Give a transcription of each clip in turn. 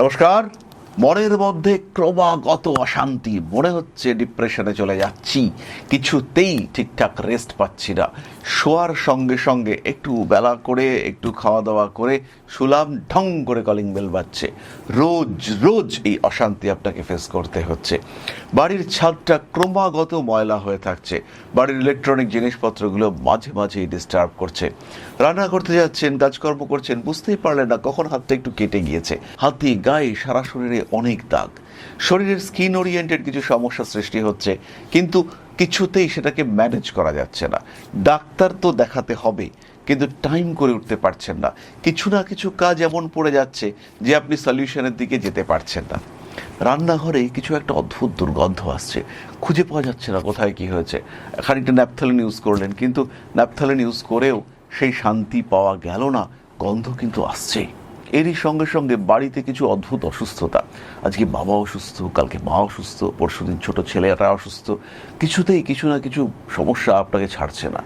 নমস্কার। মনের মধ্যে ক্রমাগত অশান্তি, মনে হচ্ছে ডিপ্রেশনে চলে যাচ্ছি, কিছুতেই ঠিকঠাক রেস্ট পাচ্ছি না। শোয়ার সঙ্গে সঙ্গে একটু বেলা করে একটু খাওয়া দাওয়া করে শুলাম, ঢং করে কলিং বেল বাজছে। রোজ রোজ এই অশান্তি আপনাকে ফেস করতে হচ্ছে। বাড়ির ছাদটা ক্রমাগত ময়লা হয়ে থাকছে, বাড়ির ইলেকট্রনিক জিনিসপত্রগুলো মাঝে মাঝেই ডিস্টার্ব করছে। রান্না করতে যাচ্ছেন, কাজকর্ম করছেন, বুঝতেই পারলেন না কখন হাতটা একটু কেটে গিয়েছে। হাতে, গায়ে, সারা শরীরে অনেক দাগ। শরীরের স্কিন ওরিয়েন্টেড কিছু সমস্যা সৃষ্টি হচ্ছে, কিন্তু কিছুতেই সেটাকে ম্যানেজ করা যাচ্ছে না। ডাক্তার তো দেখাতে হবে, কিন্তু টাইম করে উঠতে পারছেন না। কিছু না কিছু কাজ এমন পড়ে যাচ্ছে যে আপনি সলিউশনের দিকে যেতে পারছেন না। রান্নাঘরে কিছু একটা অদ্ভুত দুর্গন্ধ আসছে, খুঁজে পাওয়া যাচ্ছে না কোথায় কি হয়েছে। খানিকটা ন্যাপথলিন ইউজ করলেন, কিন্তু ন্যাপথলিন ইউজ করেও সেই শান্তি পাওয়া গেল না, গন্ধ কিন্তু আসছে। এরই সঙ্গে সঙ্গে বাড়িতে কিছু অদ্ভুত অসুস্থতা। আজকে বাবা অসুস্থ, কালকে মা অসুস্থ, পরশুদিন ছোট ছেলেরা অসুস্থ। কিছুতেই কিছু না কিছু সমস্যা আপনাকে ছাড়ছে না।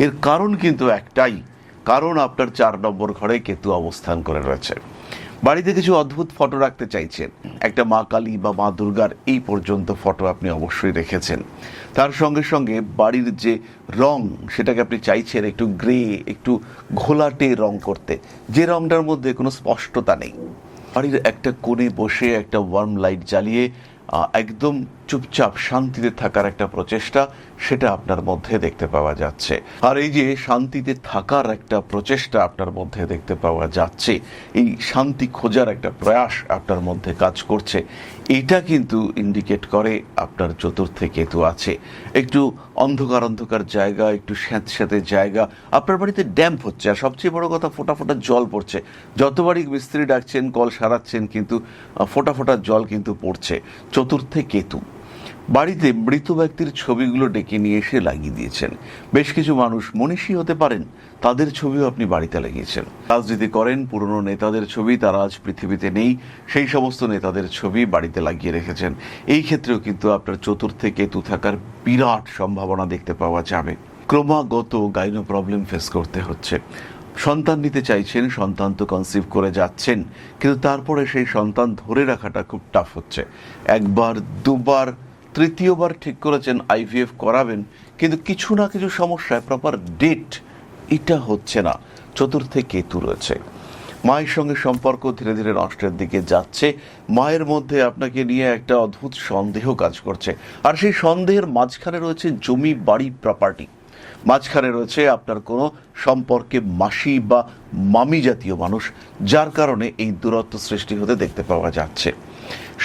এর কারণ কিন্তু একটাই, কারণ আপনার 4 নম্বর ঘরে কেতু অবস্থান করে রয়েছে। বাড়িতে কিছু অদ্ভুত ফটো রাখতে চাইছেন, একটা মা কালী বা মা দুর্গার এই পর্যন্ত ফটো আপনি অবশ্যই রেখেছেন। তার সঙ্গে সঙ্গে বাড়ির যে রং, সেটাকে আপনি চাইছেন একটু গ্রে, একটু ঘোলাটে রং করতে, যে রংটার মধ্যে কোনো স্পষ্টতা নেই। বাড়ির একটা কোণে বসে একটা ওয়ার্ম লাইট জ্বালিয়ে একদম চুপচাপ শান্তিতে থাকার একটা প্রচেষ্টা, সেটা আপনার মধ্যে দেখতে পাওয়া যাচ্ছে। আর এই যে শান্তিতে থাকার একটা প্রচেষ্টা আপনার মধ্যে দেখতে পাওয়া যাচ্ছে, এই শান্তি খোঁজার একটা প্রয়াস আপনার মধ্যে কাজ করছে, এটা কিন্তু ইন্ডিকেট করে আপনার চতুর্থে কেতু আছে। একটু অন্ধকার অন্ধকার জায়গা, একটু স্যাঁতস্যাঁতে জায়গা, আপনার বাড়িতে ড্যাম্প হচ্ছে। আর সবচেয়ে বড় কথা, ফোটা ফোটা জল পড়ছে। যতবারই মিস্ত্রি ডাকছেন, কল সারাচ্ছেন, কিন্তু ফোটা ফোটা জল কিন্তু পড়ছে। চতুর্থে কেতু। বাড়িতে মৃত ব্যক্তির ছবিগুলো ডেকে নিয়ে এসে লাগিয়ে দিয়েছেন। বেশ কিছু মানুষ মনীষী হতে পারেন, তাদের ছবিও আপনি বাড়িতে লাগিয়েছেন। রাজনীতি করেন, পুরনো নেতাদের ছবি, তারা আজ পৃথিবীতে নেই, সেই সমস্ত নেতাদের ছবি বাড়িতে লাগিয়ে রেখেছেন। এই ক্ষেত্রেও কিন্তু আপনার চতুর্থে কেতু থাকার বিরাট সম্ভাবনা দেখতে পাওয়া যাবে। ক্রমাগত গাইনো প্রবলেম ফেস করতে হচ্ছে। সন্তান নিতে চাইছেন, সন্তান তো কনসিভ করে যাচ্ছেন, কিন্তু তারপরে সেই সন্তান ধরে রাখাটা খুব টাফ হচ্ছে। একবার, দুবার, তৃতীয়বার ঠিক করেছেন আইভিএফ করাবেন, কিন্তু কিছু না কিছু সমস্যায় প্রপার ডেট এটা হচ্ছে না। চতুর্থে কেতু রয়েছে। মায়ের সঙ্গে সম্পর্ক ধীরে ধীরে নষ্টের দিকে যাচ্ছে। মায়ের মধ্যে আপনাকে নিয়ে একটা অদ্ভুত সন্দেহ কাজ করছে, আর সেই সন্দেহের মাঝখানে রয়েছে জমি, বাড়ি, প্রপার্টি। মাঝখানে রয়েছে আপনার কোনো সম্পর্কে মাসি বা মামি জাতীয় মানুষ, যার কারণে এই দূরত্ব সৃষ্টি হতে দেখতে পাওয়া যাচ্ছে।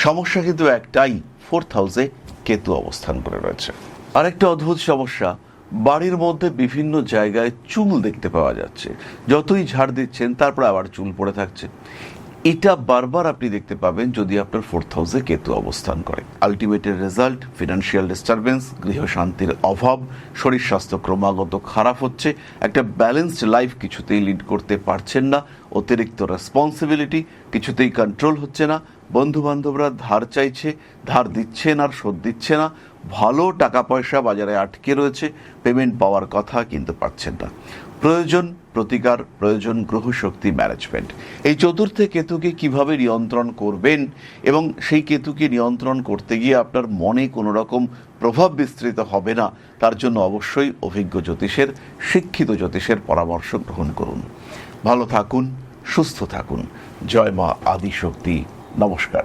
সমস্যা কিন্তু একটাই, 4th হাউসে কেতু অবস্থান করে রয়েছে। আরেকটা অদ্ভুত সমস্যা, বাড়ির মধ্যে বিভিন্ন জায়গায় চুল দেখতে পাওয়া যাচ্ছে। যতই ঝাড় দিচ্ছেন, তারপর আবার চুল পড়ে থাকছে। এটা বারবার আপনি দেখতে পাবেন যদি আপনার 4th হাউসে কেতু অবস্থান করে। আলটিমেটের রেজাল্ট, ফিনান্সিয়াল ডিস্টারবেন্স, গৃহশান্তির অভাব, শরীর স্বাস্থ্য ক্রমাগত খারাপ হচ্ছে, একটা ব্যালেন্সড লাইফ কিছুতেই লিড করতে পারছেন না, অতিরিক্ত রেসপন্সিবিলিটি কিছুতেই কন্ট্রোল হচ্ছে না, বন্ধু বান্ধবরা ধার চাইছে, ধার দিচ্ছেন আর শোধ দিচ্ছে না, ভালো টাকা পয়সা বাজারে আটকে রয়েছে, পেমেন্ট পাওয়ার কথা কিন্তু পাচ্ছেন না। প্রয়োজন প্রতিকার, প্রয়োজন গ্রহশক্তি ম্যানেজমেন্ট। এই চতুর্থে কেতুকে কিভাবে নিয়ন্ত্রণ করবেন, এবং সেই কেতুকে নিয়ন্ত্রণ করতে গিয়ে আপনার মনে কোনো রকম প্রভাব বিস্তৃত হবে না, তার জন্য অবশ্যই অভিজ্ঞ জ্যোতিষের, শিক্ষিত জ্যোতিষের পরামর্শ গ্রহণ করুন। ভালো থাকুন, সুস্থ থাকুন। জয় মা আদিশক্তি। নমস্কার।